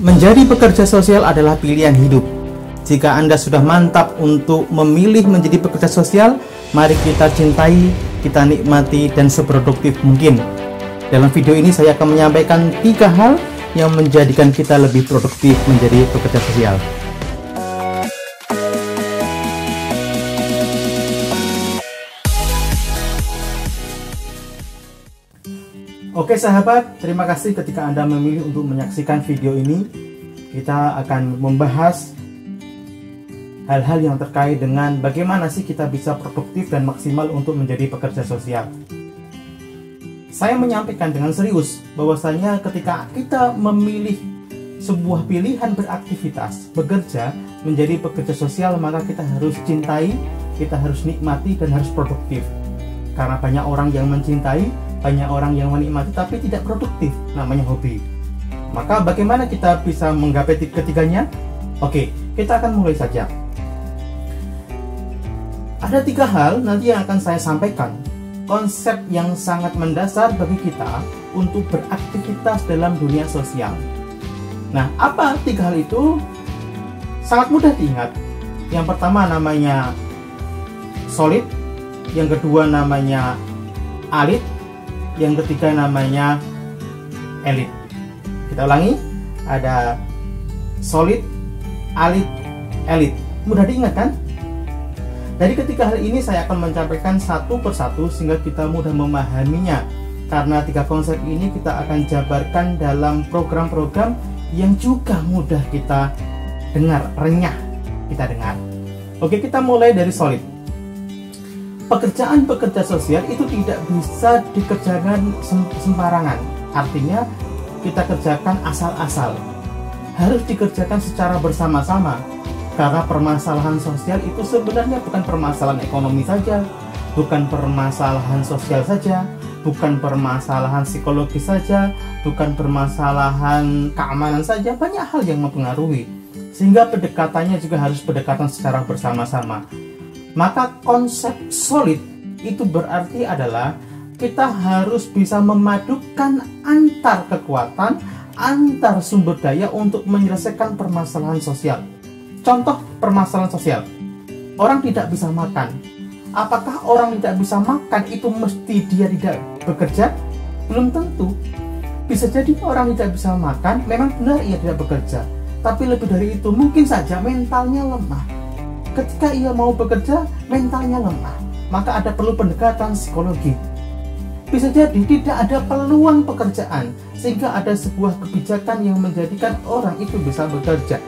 Menjadi pekerja sosial adalah pilihan hidup. Jika Anda sudah mantap untuk memilih menjadi pekerja sosial, mari kita cintai, kita nikmati, dan seproduktif mungkin. Dalam video ini saya akan menyampaikan 3 hal yang menjadikan kita lebih produktif menjadi pekerja sosial. Oke sahabat, terima kasih ketika Anda memilih untuk menyaksikan video ini. Kita akan membahas hal-hal yang terkait dengan bagaimana sih kita bisa produktif dan maksimal untuk menjadi pekerja sosial. Saya menyampaikan dengan serius bahwasanya ketika kita memilih sebuah pilihan beraktivitas, bekerja, menjadi pekerja sosial, maka kita harus cintai, kita harus nikmati, dan harus produktif. Karena banyak orang yang mencintai, banyak orang yang menikmati tapi tidak produktif, namanya hobi. Maka bagaimana kita bisa menggapai ketiganya? Oke, kita akan mulai saja. Ada 3 hal nanti yang akan saya sampaikan, konsep yang sangat mendasar bagi kita untuk beraktivitas dalam dunia sosial. Nah, apa 3 hal itu? Sangat mudah diingat. Yang pertama namanya solid, yang kedua namanya alit, yang ketiga namanya elit. Kita ulangi, ada solid, alit, elit. Mudah diingat kan? Dari ketiga hal ini saya akan mencampurkan satu persatu sehingga kita mudah memahaminya. Karena 3 konsep ini kita akan jabarkan dalam program-program yang juga mudah kita dengar, renyah kita dengar. Oke, kita mulai dari solid. Pekerjaan-pekerja sosial itu tidak bisa dikerjakan sembarangan. Artinya kita kerjakan asal-asal. Harus dikerjakan secara bersama-sama. Karena permasalahan sosial itu sebenarnya bukan permasalahan ekonomi saja, bukan permasalahan sosial saja, bukan permasalahan psikologis saja, bukan permasalahan keamanan saja, banyak hal yang mempengaruhi. Sehingga pendekatannya juga harus pendekatan secara bersama-sama. Maka konsep solid itu berarti adalah kita harus bisa memadukan antar kekuatan, antar sumber daya untuk menyelesaikan permasalahan sosial. Contoh permasalahan sosial, orang tidak bisa makan. Apakah orang tidak bisa makan itu mesti dia tidak bekerja? Belum tentu. Bisa jadi orang tidak bisa makan, memang benar ia tidak bekerja. Tapi lebih dari itu, mungkin saja mentalnya lemah. Ketika ia mau bekerja, mentalnya lemah, maka ada perlu pendekatan psikologi. Bisa jadi tidak ada peluang pekerjaan, sehingga ada sebuah kebijakan yang menjadikan orang itu bisa bekerja.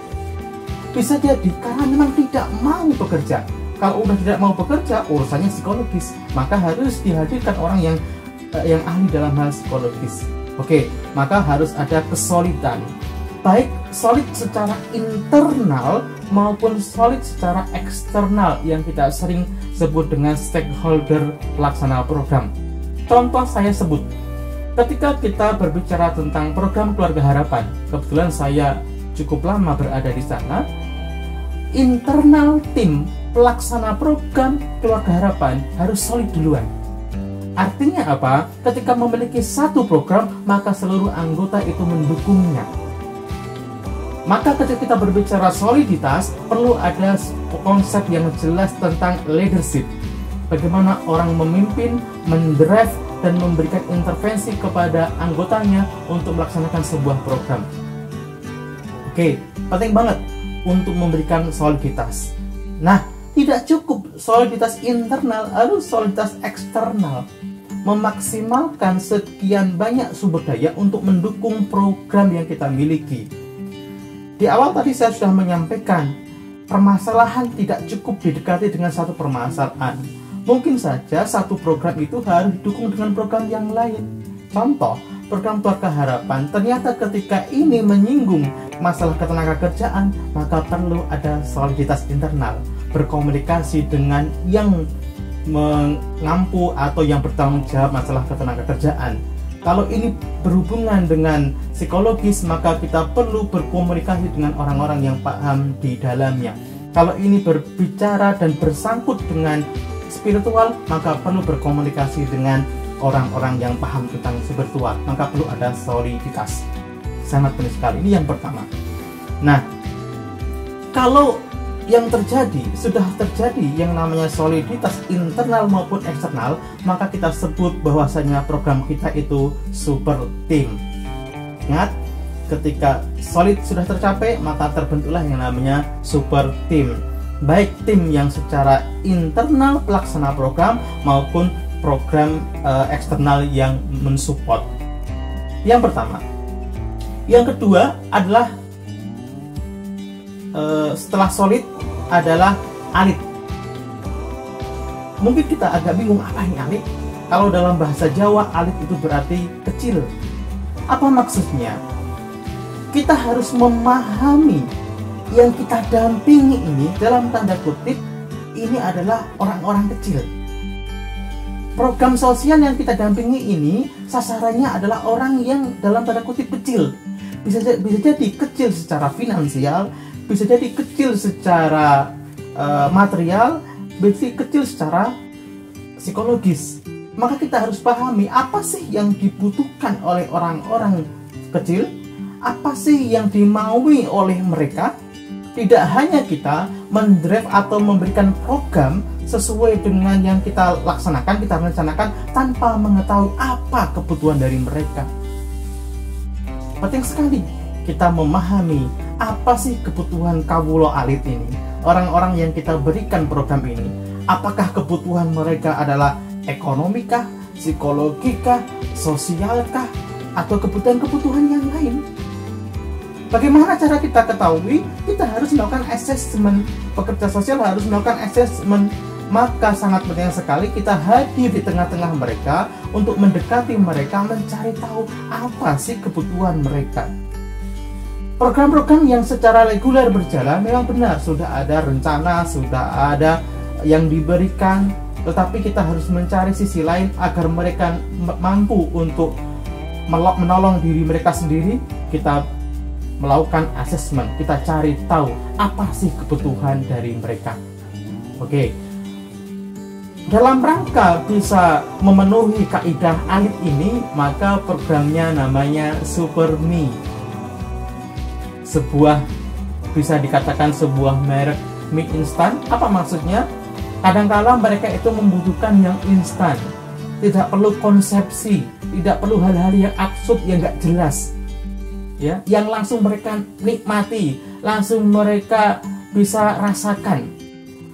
Bisa jadi karena memang tidak mau bekerja. Kalau udah tidak mau bekerja, urusannya psikologis, maka harus dihadirkan orang yang ahli dalam hal psikologis. Oke, maka harus ada kesolidan. Baik solid secara internal maupun solid secara eksternal yang kita sering sebut dengan stakeholder pelaksana program. Contoh saya sebut, ketika kita berbicara tentang program Keluarga Harapan, kebetulan saya cukup lama berada di sana, internal tim pelaksana program Keluarga Harapan harus solid duluan. Artinya apa? Ketika memiliki satu program, maka seluruh anggota itu mendukungnya. Maka ketika kita berbicara soliditas, perlu ada konsep yang jelas tentang leadership. Bagaimana orang memimpin, mendrive, dan memberikan intervensi kepada anggotanya untuk melaksanakan sebuah program. Oke, penting banget untuk memberikan soliditas. Nah, tidak cukup soliditas internal, harus soliditas eksternal. Memaksimalkan sekian banyak sumber daya untuk mendukung program yang kita miliki. Di awal tadi saya sudah menyampaikan, permasalahan tidak cukup didekati dengan satu permasalahan. Mungkin saja satu program itu harus didukung dengan program yang lain. Contoh, program Keluarga Harapan, ternyata ketika ini menyinggung masalah ketenagakerjaan, maka perlu ada soliditas internal, berkomunikasi dengan yang mengampu atau yang bertanggung jawab masalah ketenagakerjaan. Kalau ini berhubungan dengan psikologis, maka kita perlu berkomunikasi dengan orang-orang yang paham di dalamnya. Kalau ini berbicara dan bersangkut dengan spiritual, maka perlu berkomunikasi dengan orang-orang yang paham tentang spiritual, maka perlu ada soliditas. Sangat penting sekali. Ini yang pertama. Nah, kalau yang sudah terjadi yang namanya soliditas internal maupun eksternal, maka kita sebut bahwasanya program kita itu super team. Ingat, ketika solid sudah tercapai, maka terbentuklah yang namanya super team. Baik tim yang secara internal pelaksana program maupun program eksternal yang mensupport. Yang pertama. Yang kedua adalah setelah solid adalah alit. Mungkin kita agak bingung, apa ini alit? Kalau dalam bahasa Jawa, alit itu berarti kecil. Apa maksudnya? Kita harus memahami yang kita dampingi ini, dalam tanda kutip, ini adalah orang-orang kecil. Program sosial yang kita dampingi ini sasarannya adalah orang yang dalam tanda kutip kecil. Bisa jadi kecil secara finansial, bisa jadi kecil secara material, bisa kecil secara psikologis. Maka kita harus pahami apa sih yang dibutuhkan oleh orang-orang kecil, apa sih yang dimaui oleh mereka. Tidak hanya kita mendrive atau memberikan program sesuai dengan yang kita laksanakan, kita rencanakan tanpa mengetahui apa kebutuhan dari mereka. Penting sekali kita memahami apa sih kebutuhan kawulo alit ini, orang-orang yang kita berikan program ini. Apakah kebutuhan mereka adalah ekonomikah, psikologikah, sosialkah, atau kebutuhan-kebutuhan yang lain? Bagaimana cara kita ketahui? Kita harus melakukan assessment. Pekerja sosial harus melakukan assessment. Maka sangat penting sekali kita hadir di tengah-tengah mereka untuk mendekati mereka, mencari tahu apa sih kebutuhan mereka. Program-program yang secara reguler berjalan memang benar, sudah ada rencana, sudah ada yang diberikan, tetapi kita harus mencari sisi lain agar mereka mampu untuk menolong diri mereka sendiri. Kita melakukan assessment, kita cari tahu apa sih kebutuhan dari mereka. Oke. Dalam rangka bisa memenuhi kaidah alit ini, maka programnya namanya Super Me. Bisa dikatakan sebuah merek mie instan. Apa maksudnya? Kadang-kala mereka itu membutuhkan yang instan, tidak perlu konsepsi, tidak perlu hal-hal yang absurd yang gak jelas, ya, yang langsung mereka nikmati, langsung mereka bisa rasakan.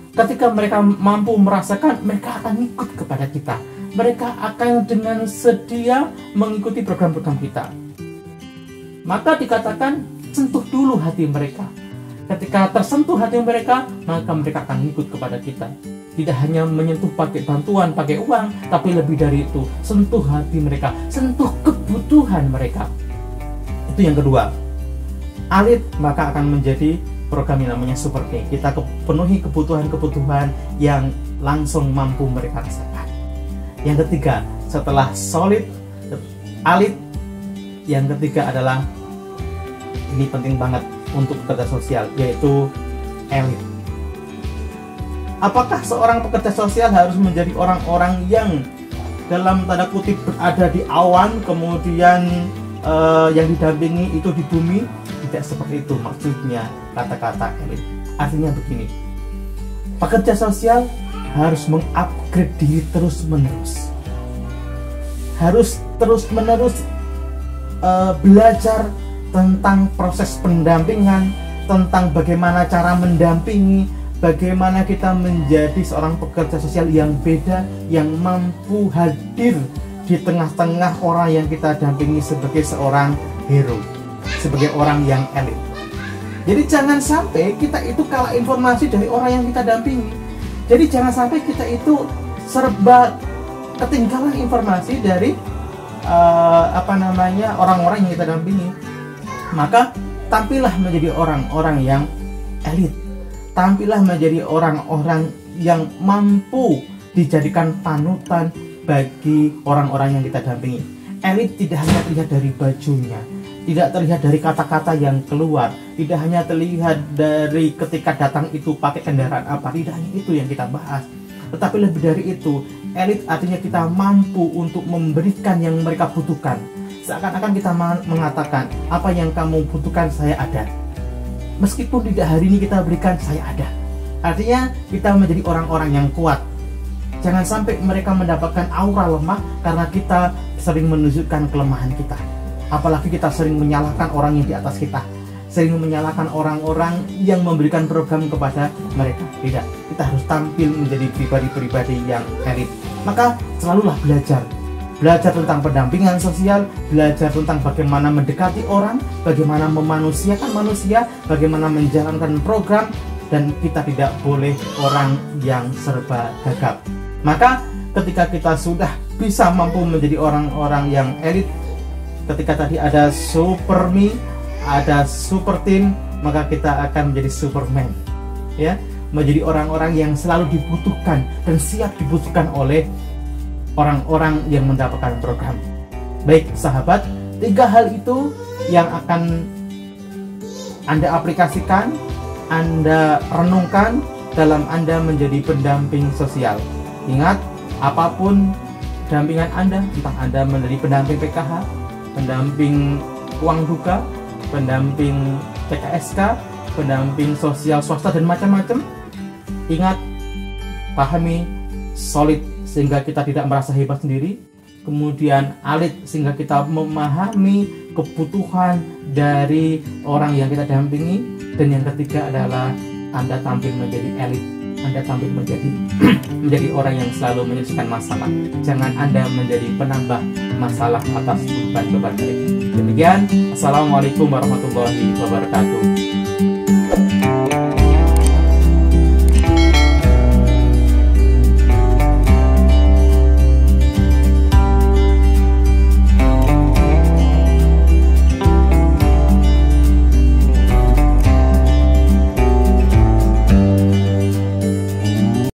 Ketika mereka mampu merasakan, mereka akan ikut kepada kita. Mereka akan dengan sedia mengikuti program-program kita. Maka dikatakan, sentuh dulu hati mereka. Ketika tersentuh hati mereka, maka mereka akan ikut kepada kita. Tidak hanya menyentuh pakai bantuan, pakai uang, tapi lebih dari itu, sentuh hati mereka, sentuh kebutuhan mereka. Itu yang kedua. Alit maka akan menjadi program yang namanya Super Me. Kita penuhi kebutuhan-kebutuhan yang langsung mampu mereka rasakan. Yang ketiga, setelah solid, alit, yang ketiga adalah, ini penting banget untuk pekerja sosial, yaitu elit. Apakah seorang pekerja sosial harus menjadi orang-orang yang dalam tanda kutip berada di awan, kemudian yang didampingi itu di bumi? Tidak seperti itu maksudnya kata-kata elit. Artinya begini, pekerja sosial harus mengupgrade diri terus-menerus, harus terus-menerus belajar tentang proses pendampingan, tentang bagaimana cara mendampingi, bagaimana kita menjadi seorang pekerja sosial yang beda, yang mampu hadir di tengah-tengah orang yang kita dampingi sebagai seorang hero, sebagai orang yang elit. Jadi jangan sampai kita itu kalah informasi dari orang yang kita dampingi. Jadi jangan sampai kita itu serba ketinggalan informasi dari orang-orang yang kita dampingi. Maka tampillah menjadi orang-orang yang elit. Tampillah menjadi orang-orang yang mampu dijadikan panutan bagi orang-orang yang kita dampingi. Elit tidak hanya terlihat dari bajunya, tidak terlihat dari kata-kata yang keluar, tidak hanya terlihat dari ketika datang itu pakai kendaraan apa, tidak hanya itu yang kita bahas. Tetapi lebih dari itu, elit artinya kita mampu untuk memberikan yang mereka butuhkan. Seakan-akan kita mengatakan, apa yang kamu butuhkan saya ada. meskipun tidak hari ini kita berikan, saya ada. Artinya kita menjadi orang-orang yang kuat. Jangan sampai mereka mendapatkan aura lemah karena kita sering menunjukkan kelemahan kita. Apalagi kita sering menyalahkan orang yang di atas kita, sering menyalahkan orang-orang yang memberikan program kepada mereka. Tidak, kita harus tampil menjadi pribadi-pribadi yang elit. Maka selalulah belajar tentang pendampingan sosial, belajar tentang bagaimana mendekati orang, bagaimana memanusiakan manusia, bagaimana menjalankan program, dan kita tidak boleh orang yang serba gagap. Maka ketika kita sudah bisa mampu menjadi orang-orang yang elit, ketika tadi ada super me, ada super team, maka kita akan menjadi superman, ya, menjadi orang-orang yang selalu dibutuhkan dan siap dibutuhkan oleh orang-orang yang mendapatkan program. Baik sahabat, 3 hal itu yang akan Anda aplikasikan, Anda renungkan dalam Anda menjadi pendamping sosial. Ingat, apapun dampingan Anda, entah Anda menjadi pendamping PKH, pendamping uang duka, pendamping PKSK, pendamping sosial swasta, dan macam-macam, ingat, pahami, solid sehingga kita tidak merasa hebat sendiri, kemudian alit sehingga kita memahami kebutuhan dari orang yang kita dampingi, dan yang ketiga adalah Anda tampil menjadi elit, Anda tampil menjadi orang yang selalu menyelesaikan masalah. Jangan Anda menjadi penambah masalah atas beban-beban mereka. Demikian, Assalamualaikum warahmatullahi wabarakatuh.